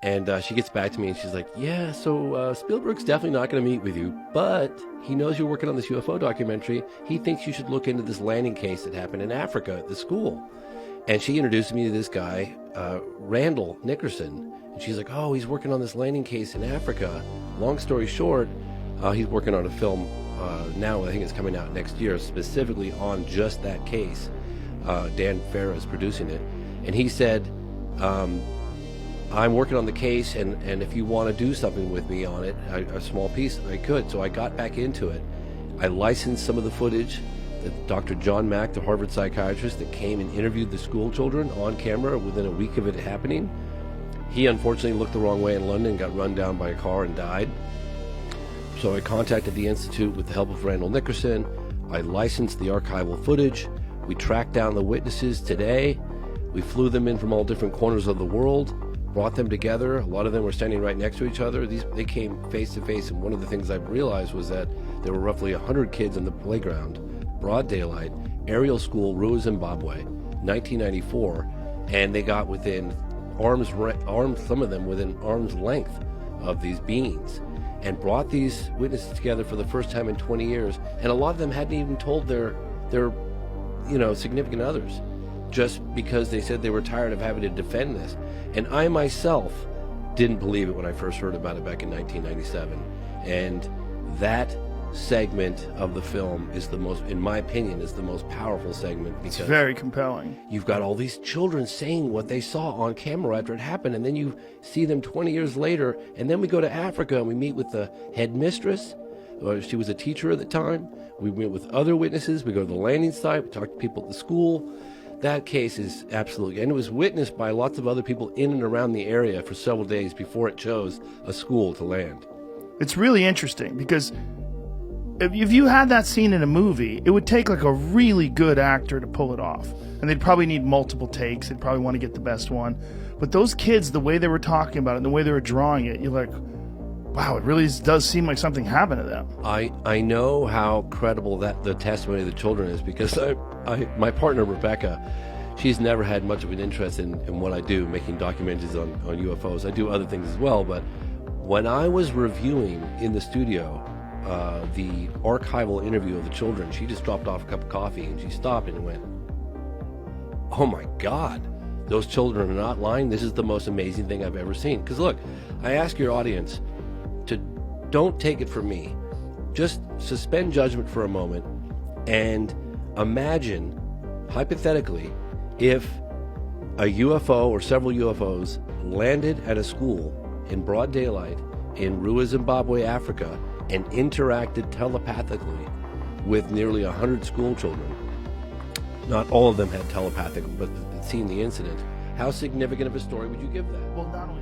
And she gets back to me and she's like, yeah, so Spielberg's definitely not going to meet with you, but he knows you're working on this UFO documentary. He thinks you should look into this landing case that happened in Africa at the school. And she introduced me to this guy, Randall Nickerson. And she's like, oh, he's working on this landing case in Africa. Long story short, he's working on a film now. I think it's coming out next year, specifically on just that case. Dan Farah is producing it. And he said, I'm working on the case, and if you want to do something with me on it, a small piece, I could. So I got back into it. I licensed some of the footage that Dr. John Mack, the Harvard psychiatrist that came and interviewed the school children on camera within a week of it happening. He unfortunately looked the wrong way in London, got run down by a car and died. So I contacted the Institute with the help of Randall Nickerson. I licensed the archival footage. We tracked down the witnesses today. We flew them in from all different corners of the world, brought them together. A lot of them were standing right next to each other. They came face to face, and one of the things I realized was that there were roughly 100 kids in the playground, broad daylight, aerial school, Rua, Zimbabwe, 1994, and they got within arms, some of them within arm's length of these beings, and brought these witnesses together for the first time in 20 years. And a lot of them hadn't even told their significant others, just because they said they were tired of having to defend this. And I myself didn't believe it when I first heard about it back in 1997. And that segment of the film is the most, in my opinion, is the most powerful segment, because it's very compelling. You've got all these children saying what they saw on camera after it happened, and then you see them 20 years later, and then we go to Africa and we meet with the headmistress. She was a teacher at the time. We meet with other witnesses. We go to the landing site. We talk to people at the school. That case is absolutely, and it was witnessed by lots of other people in and around the area for several days before it chose a school to land. It's really interesting because if you had that scene in a movie, it would take like a really good actor to pull it off. And they'd probably need multiple takes. They'd probably want to get the best one. But those kids, the way they were talking about it and the way they were drawing it, you're like, wow, it really does seem like something happened to them. I know how credible that the testimony of the children is, because my partner, Rebecca, she's never had much of an interest in what I do, making documentaries on UFOs. I do other things as well, but when I was reviewing in the studio the archival interview of the children, she just dropped off a cup of coffee and she stopped and went, oh my God, those children are not lying. This is the most amazing thing I've ever seen. Because look, I ask your audience to don't take it from me. Just suspend judgment for a moment and imagine, hypothetically, if a UFO or several UFOs landed at a school in broad daylight in Rua, Zimbabwe, Africa, and interacted telepathically with nearly 100 school children. Not all of them had telepathic, but had seen the incident. How significant of a story would you give that? Well, not only